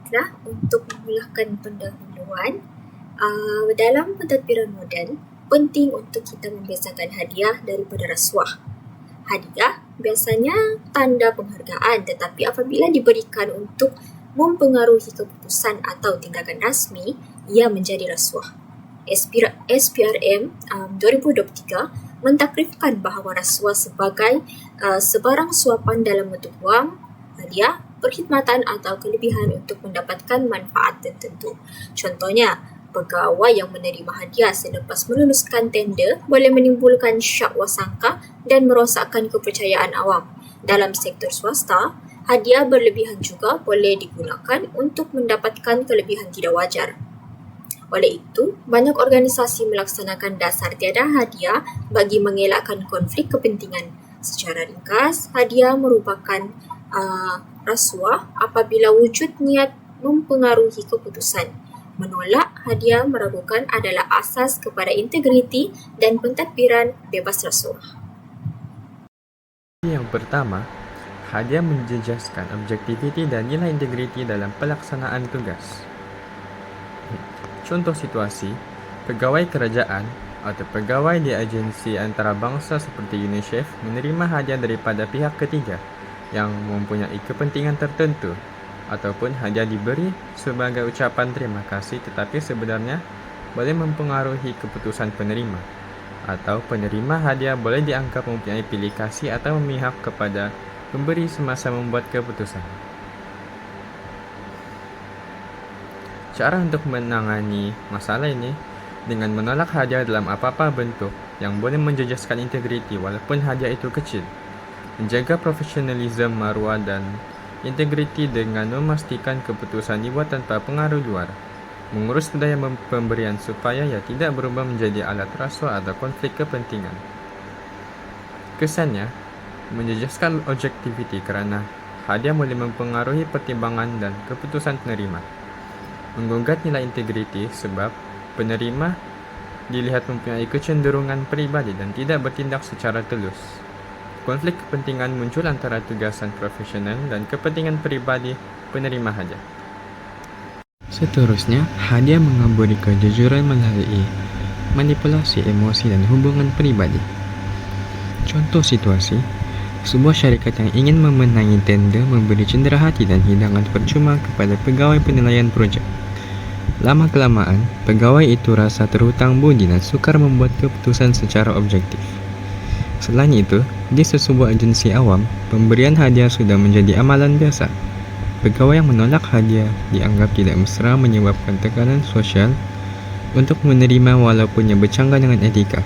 Baiklah, untuk memulakan pendahuluan, dalam pentadbiran moden, penting untuk kita membezakan hadiah daripada rasuah. Hadiah biasanya tanda penghargaan, tetapi apabila diberikan untuk mempengaruhi keputusan atau tindakan rasmi, ia menjadi rasuah. SPRM 2023 mentakrifkan bahawa rasuah sebagai sebarang suapan dalam bentuk wang, hadiah, perkhidmatan atau kelebihan untuk mendapatkan manfaat tertentu. Contohnya, pegawai yang menerima hadiah selepas meluluskan tender boleh menimbulkan syak wasangka dan merosakkan kepercayaan awam. Dalam sektor swasta, hadiah berlebihan juga boleh digunakan untuk mendapatkan kelebihan tidak wajar. Oleh itu, banyak organisasi melaksanakan dasar tiada hadiah bagi mengelakkan konflik kepentingan. Secara ringkas, hadiah merupakan rasuah apabila wujud niat mempengaruhi keputusan. Menolak hadiah meragukan adalah asas kepada integriti dan pentadbiran bebas rasuah. Yang pertama, hadiah menjejaskan objektiviti dan nilai integriti dalam pelaksanaan tugas. Contoh situasi, pegawai kerajaan atau pegawai di agensi antarabangsa seperti UNICEF menerima hadiah daripada pihak ketiga yang mempunyai kepentingan tertentu, ataupun hadiah diberi sebagai ucapan terima kasih tetapi sebenarnya boleh mempengaruhi keputusan penerima, atau penerima hadiah boleh dianggap mempunyai pilih kasih atau memihak kepada pemberi semasa membuat keputusan. Cara untuk menangani masalah ini dengan menolak hadiah dalam apa-apa bentuk yang boleh menjejaskan integriti walaupun hadiah itu kecil. Menjaga profesionalisme, maruah dan integriti dengan memastikan keputusan dibuat tanpa pengaruh luar. Mengurus budaya pemberian supaya ia tidak berubah menjadi alat rasuah atau konflik kepentingan. Kesannya, menjejaskan objektiviti kerana hadiah boleh mempengaruhi pertimbangan dan keputusan penerima. Menggugat nilai integriti sebab penerima dilihat mempunyai kecenderungan peribadi dan tidak bertindak secara telus. Konflik kepentingan muncul antara tugasan profesional dan kepentingan peribadi penerima hadiah. Seterusnya, hadiah mengaburi kejujuran melalui manipulasi emosi dan hubungan peribadi. Contoh situasi, sebuah syarikat yang ingin memenangi tender memberi cenderahati dan hidangan percuma kepada pegawai penilaian projek. Lama-kelamaan, pegawai itu rasa terhutang budi dan sukar membuat keputusan secara objektif. Selain itu, di sesebuah agensi awam, pemberian hadiah sudah menjadi amalan biasa. Pegawai yang menolak hadiah dianggap tidak mesra menyebabkan tekanan sosial untuk menerima walaupun ia bercanggah dengan etika.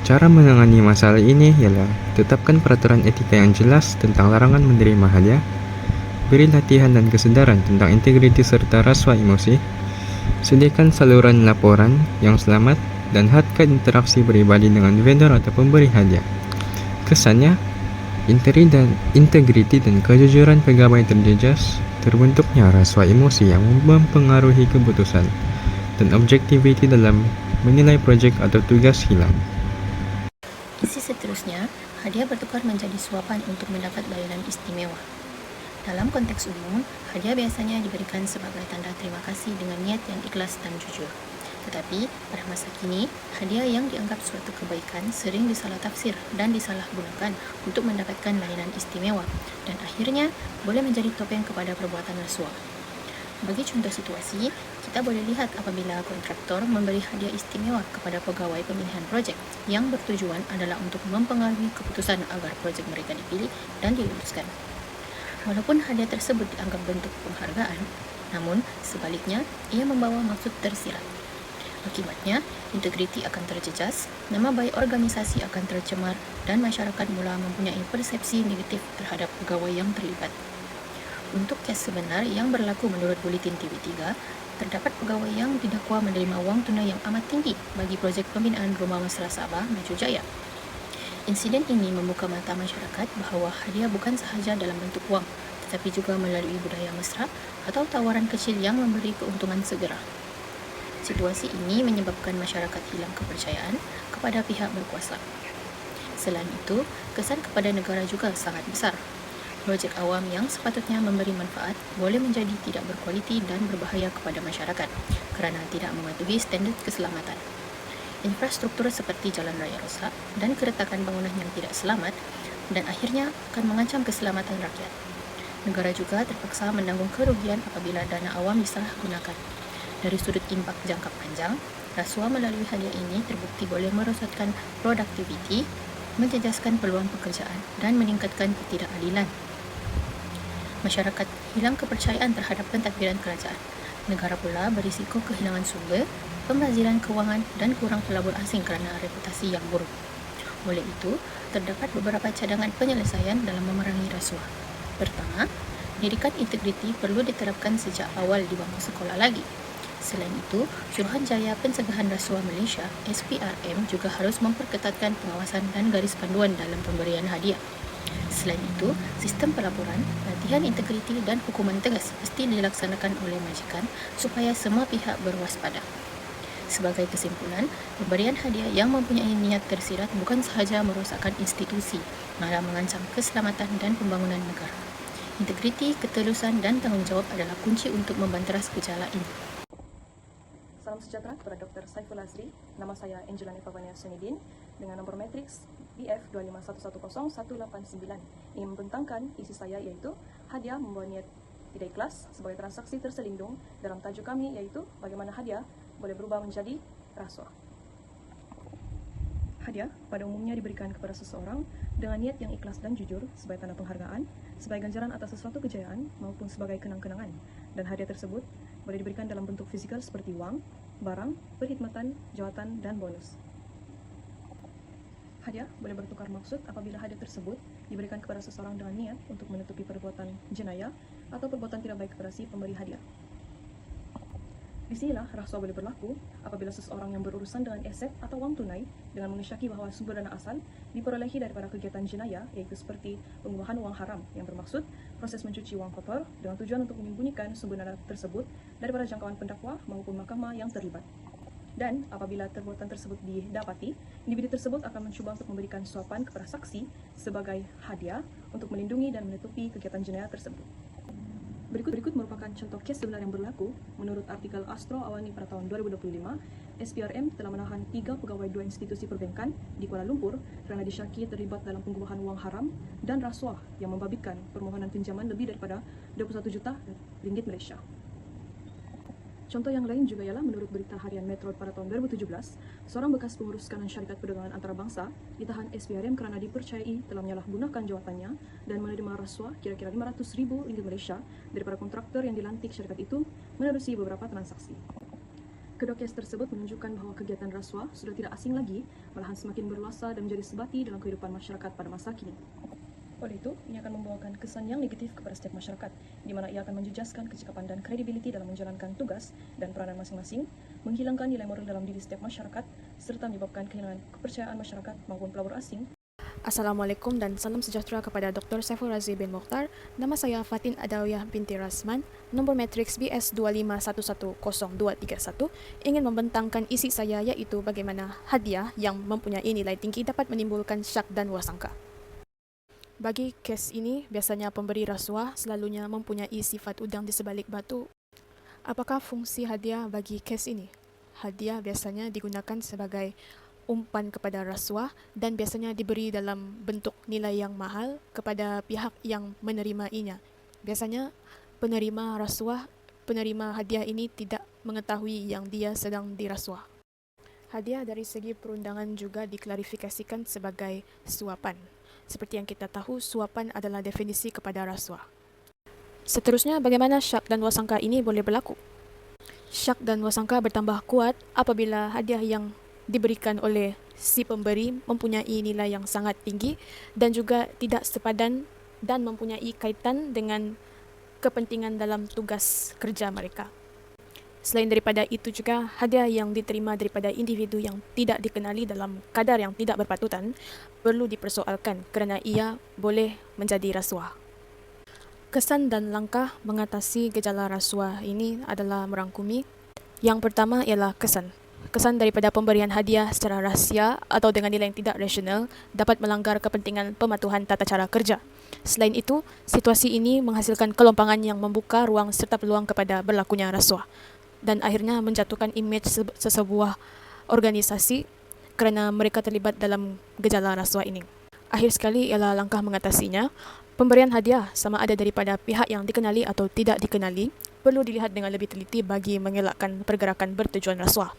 Cara menangani masalah ini ialah tetapkan peraturan etika yang jelas tentang larangan menerima hadiah, beri latihan dan kesedaran tentang integriti serta rasuah emosi, sediakan saluran laporan yang selamat dan hadkan interaksi peribadi dengan vendor atau pemberi hadiah. Kesannya, integriti dan kejujuran pegawai terjejas, terbentuknya rasuah emosi yang mempengaruhi keputusan, dan objektiviti dalam menilai projek atau tugas hilang. Isi seterusnya, hadiah bertukar menjadi suapan untuk mendapat bayaran istimewa. Dalam konteks umum, hadiah biasanya diberikan sebagai tanda terima kasih dengan niat yang ikhlas dan jujur. Tetapi, pada masa kini, hadiah yang dianggap suatu kebaikan sering disalah tafsir dan disalahgunakan untuk mendapatkan layanan istimewa dan akhirnya boleh menjadi topeng kepada perbuatan rasuah. Bagi contoh situasi, kita boleh lihat apabila kontraktor memberi hadiah istimewa kepada pegawai pemilihan projek yang bertujuan adalah untuk mempengaruhi keputusan agar projek mereka dipilih dan diluluskan. Walaupun hadiah tersebut dianggap bentuk penghargaan, namun sebaliknya ia membawa maksud tersirat. Akibatnya, integriti akan terjejas, nama baik organisasi akan tercemar, dan masyarakat mula mempunyai persepsi negatif terhadap pegawai yang terlibat. Untuk kes sebenar yang berlaku menurut Buletin TV3, terdapat pegawai yang didakwa menerima wang tunai yang amat tinggi bagi projek pembinaan Rumah Mesra Sabah Maju Jaya. Insiden ini membuka mata masyarakat bahawa hadiah bukan sahaja dalam bentuk wang, tetapi juga melalui budaya mesra atau tawaran kecil yang memberi keuntungan segera. Situasi ini menyebabkan masyarakat hilang kepercayaan kepada pihak berkuasa. Selain itu, kesan kepada negara juga sangat besar. Projek awam yang sepatutnya memberi manfaat boleh menjadi tidak berkualiti dan berbahaya kepada masyarakat kerana tidak mematuhi standard keselamatan. Infrastruktur seperti jalan raya rosak dan keretakan bangunan yang tidak selamat dan akhirnya akan mengancam keselamatan rakyat. Negara juga terpaksa menanggung kerugian apabila dana awam disalahgunakan. Dari sudut impak jangka panjang, rasuah melalui hadiah ini terbukti boleh merosotkan produktiviti, menjejaskan peluang pekerjaan dan meningkatkan ketidakadilan. Masyarakat hilang kepercayaan terhadap pentadbiran kerajaan. Negara pula berisiko kehilangan sumber, pembaziran kewangan dan kurang pelabur asing kerana reputasi yang buruk. Oleh itu, terdapat beberapa cadangan penyelesaian dalam memerangi rasuah. Pertama, pendidikan integriti perlu diterapkan sejak awal di bangku sekolah lagi. Selain itu, Suruhanjaya Pencegahan Rasuah Malaysia (SPRM) juga harus memperketatkan pengawasan dan garis panduan dalam pemberian hadiah. Selain itu, sistem pelaporan, latihan integriti dan hukuman tegas mesti dilaksanakan oleh majikan supaya semua pihak berwaspada. Sebagai kesimpulan, pemberian hadiah yang mempunyai niat tersirat bukan sahaja merosakkan institusi, malah mengancam keselamatan dan pembangunan negara. Integriti, ketulusan dan tanggungjawab adalah kunci untuk membanteras gejala ini. Salam sejahtera kepada Dr. Saiful Azri. Nama saya Angelani Pavania Sunidin dengan nombor matriks BF 25110-189. Ingin membentangkan isi saya iaitu hadiah membawa niat tidak ikhlas sebagai transaksi terselindung dalam tajuk kami iaitu bagaimana hadiah boleh berubah menjadi rasuah. Hadiah pada umumnya diberikan kepada seseorang dengan niat yang ikhlas dan jujur sebagai tanda penghargaan, sebagai ganjaran atas sesuatu kejayaan maupun sebagai kenang-kenangan. Dan hadiah tersebut boleh diberikan dalam bentuk fizikal seperti wang, barang, perkhidmatan, jawatan, dan bonus. Hadiah boleh bertukar maksud apabila hadiah tersebut diberikan kepada seseorang dengan niat untuk menutupi perbuatan jenayah atau perbuatan tidak baik kepada si pemberi hadiah. Di sinilah rasuah boleh berlaku apabila seseorang yang berurusan dengan aset atau wang tunai dengan mengesyaki bahawa sumber dana asal diperolehi daripada kegiatan jenayah iaitu seperti pengubahan wang haram yang bermaksud proses mencuci wang kotor dengan tujuan untuk menyembunyikan sumber dana tersebut daripada jangkauan pendakwa maupun mahkamah yang terlibat. Dan apabila perbuatan tersebut didapati, individu tersebut akan mencuba untuk memberikan suapan kepada saksi sebagai hadiah untuk melindungi dan menutupi kegiatan jenayah tersebut. Berikut merupakan contoh kes sebenar yang berlaku. Menurut artikel Astro Awani pada tahun 2025, SPRM telah menahan 3 pegawai 2 institusi perbankan di Kuala Lumpur kerana disyaki terlibat dalam pengubahan wang haram dan rasuah yang membabitkan permohonan pinjaman lebih daripada 21 juta ringgit Malaysia. Contoh yang lain juga ialah menurut berita harian Metro pada tahun 2017, seorang bekas pengurus kanan syarikat perdagangan antarabangsa ditahan SPRM kerana dipercayai telah menyalahgunakan jawatannya dan menerima rasuah kira-kira RM500,000 Malaysia daripada kontraktor yang dilantik syarikat itu menerusi beberapa transaksi. Kedua kes tersebut menunjukkan bahawa kegiatan rasuah sudah tidak asing lagi, malahan semakin berluasa dan menjadi sebati dalam kehidupan masyarakat pada masa kini. Oleh itu, ini akan membawakan kesan yang negatif kepada setiap masyarakat, di mana ia akan menjejaskan kecekapan dan kredibiliti dalam menjalankan tugas dan peranan masing-masing, menghilangkan nilai moral dalam diri setiap masyarakat, serta menyebabkan kehilangan kepercayaan masyarakat maupun pelabur asing. Assalamualaikum dan salam sejahtera kepada Dr. Saiful Azri bin Mokhtar. Nama saya Fatin Adawiyah binti Rasman, nombor matriks BS 25110-231, ingin membentangkan isi saya iaitu bagaimana hadiah yang mempunyai nilai tinggi dapat menimbulkan syak dan wasangka. Bagi kes ini, biasanya pemberi rasuah selalunya mempunyai sifat udang di sebalik batu. Apakah fungsi hadiah bagi kes ini? Hadiah biasanya digunakan sebagai umpan kepada rasuah dan biasanya diberi dalam bentuk nilai yang mahal kepada pihak yang menerimainya. Biasanya penerima hadiah ini tidak mengetahui yang dia sedang dirasuah. Hadiah dari segi perundangan juga diklarifikasikan sebagai suapan. Seperti yang kita tahu, suapan adalah definisi kepada rasuah. Seterusnya, bagaimana syak dan wasangka ini boleh berlaku? Syak dan wasangka bertambah kuat apabila hadiah yang diberikan oleh si pemberi mempunyai nilai yang sangat tinggi dan juga tidak sepadan dan mempunyai kaitan dengan kepentingan dalam tugas kerja mereka. Selain daripada itu juga, hadiah yang diterima daripada individu yang tidak dikenali dalam kadar yang tidak berpatutan perlu dipersoalkan kerana ia boleh menjadi rasuah. Kesan dan langkah mengatasi gejala rasuah ini adalah merangkumi. Yang pertama ialah kesan. kesan daripada pemberian hadiah secara rahsia atau dengan nilai yang tidak rasional dapat melanggar kepentingan pematuhan tata cara kerja. Selain itu, situasi ini menghasilkan kelompangan yang membuka ruang serta peluang kepada berlakunya rasuah dan akhirnya menjatuhkan imej sesebuah organisasi kerana mereka terlibat dalam gejala rasuah ini. Akhir sekali ialah langkah mengatasinya. Pemberian hadiah sama ada daripada pihak yang dikenali atau tidak dikenali perlu dilihat dengan lebih teliti bagi mengelakkan pergerakan bertujuan rasuah.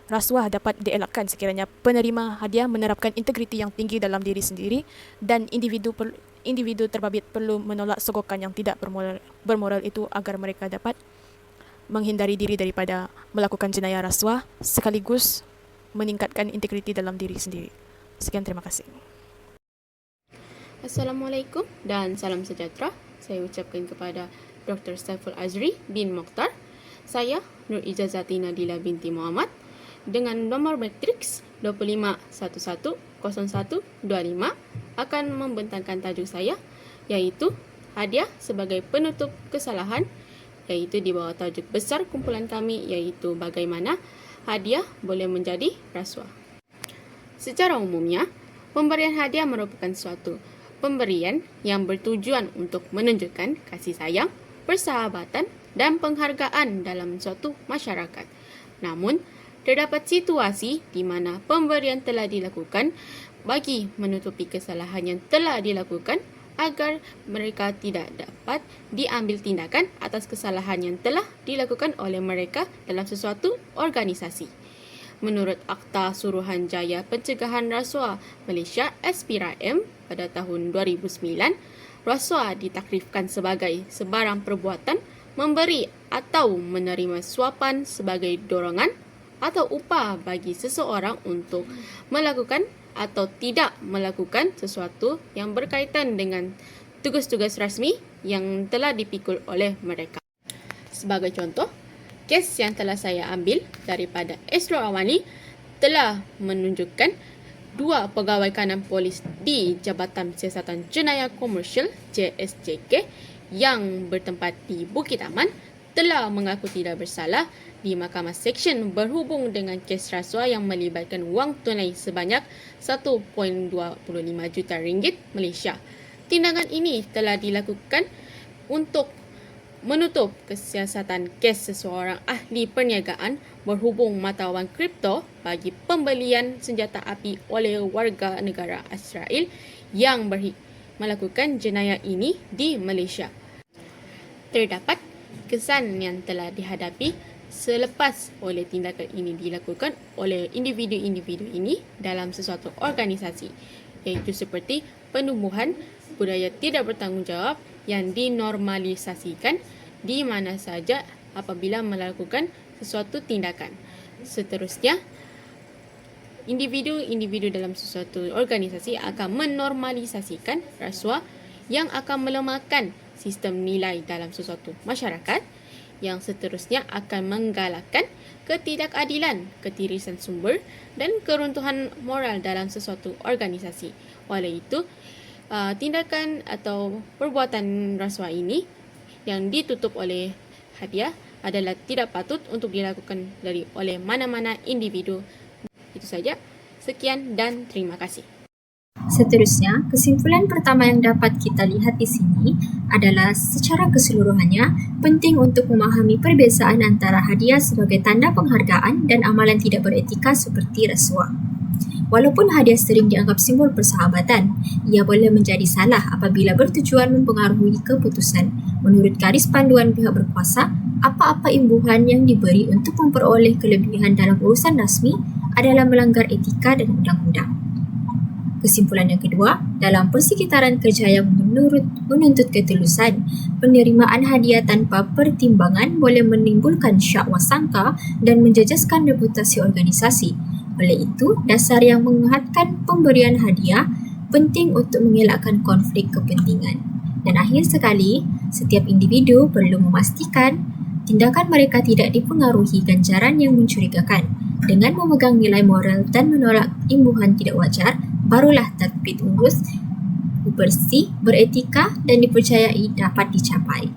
Rasuah dapat dielakkan sekiranya penerima hadiah menerapkan integriti yang tinggi dalam diri sendiri dan individu terbabit perlu menolak sogokan yang tidak bermoral itu agar mereka dapat menghindari diri daripada melakukan jenayah rasuah sekaligus meningkatkan integriti dalam diri sendiri. Sekian, terima kasih. Assalamualaikum dan salam sejahtera. Saya ucapkan kepada Dr. Saiful Azri bin Mokhtar. Saya Nur Ijazati Nadila binti Muhammad dengan nomor matriks 25110125 akan membentangkan tajuk saya iaitu hadiah sebagai penutup kesalahan, iaitu di bawah tajuk besar kumpulan kami iaitu bagaimana hadiah boleh menjadi rasuah. Secara umumnya, pemberian hadiah merupakan suatu pemberian yang bertujuan untuk menunjukkan kasih sayang, persahabatan dan penghargaan dalam suatu masyarakat. Namun, terdapat situasi di mana pemberian telah dilakukan bagi menutupi kesalahan yang telah dilakukan agar mereka tidak dapat diambil tindakan atas kesalahan yang telah dilakukan oleh mereka dalam sesuatu organisasi. Menurut Akta Suruhanjaya Pencegahan Rasuah Malaysia SPRM pada tahun 2009, rasuah ditakrifkan sebagai sebarang perbuatan memberi atau menerima suapan sebagai dorongan atau upah bagi seseorang untuk melakukan atau tidak melakukan sesuatu yang berkaitan dengan tugas-tugas rasmi yang telah dipikul oleh mereka. Sebagai contoh, kes yang telah saya ambil daripada Astro Awani telah menunjukkan 2 pegawai kanan polis di Jabatan Siasatan Jenayah Komersial JSJK yang bertempat di Bukit Aman telah mengaku tidak bersalah di Mahkamah Seksyen berhubung dengan kes rasuah yang melibatkan wang tunai sebanyak 1.25 juta ringgit Malaysia. Tindakan ini telah dilakukan untuk menutup kesiasatan kes seseorang ahli perniagaan berhubung mata wang kripto bagi pembelian senjata api oleh warga negara Israel yang melakukan jenayah ini di Malaysia. Terdapat kesan yang telah dihadapi selepas oleh tindakan ini dilakukan oleh individu-individu ini dalam sesuatu organisasi, iaitu seperti penumbuhan budaya tidak bertanggungjawab yang dinormalisasikan di mana saja apabila melakukan sesuatu tindakan. Seterusnya, individu-individu dalam sesuatu organisasi akan menormalisasikan rasuah yang akan melemahkan sistem nilai dalam sesuatu masyarakat, yang seterusnya akan menggalakkan ketidakadilan, ketirisan sumber dan keruntuhan moral dalam sesuatu organisasi. Oleh itu, tindakan atau perbuatan rasuah ini yang ditutup oleh hadiah adalah tidak patut untuk dilakukan oleh mana-mana individu. Itu saja. Sekian dan terima kasih. Seterusnya, kesimpulan pertama yang dapat kita lihat di sini adalah secara keseluruhannya penting untuk memahami perbezaan antara hadiah sebagai tanda penghargaan dan amalan tidak beretika seperti rasuah. Walaupun hadiah sering dianggap simbol persahabatan, ia boleh menjadi salah apabila bertujuan mempengaruhi keputusan. Menurut garis panduan pihak berkuasa, apa-apa imbuhan yang diberi untuk memperoleh kelebihan dalam urusan rasmi adalah melanggar etika dan undang-undang. Kesimpulan yang kedua, dalam persekitaran kerja yang menuntut ketulusan, penerimaan hadiah tanpa pertimbangan boleh menimbulkan syak wasangka dan menjejaskan reputasi organisasi. Oleh itu, dasar yang menghadkan pemberian hadiah penting untuk mengelakkan konflik kepentingan. Dan akhir sekali, setiap individu perlu memastikan tindakan mereka tidak dipengaruhi ganjaran yang mencurigakan. Dengan memegang nilai moral dan menolak imbuhan tidak wajar, barulah terbit urus bersih, beretika dan dipercayai dapat dicapai.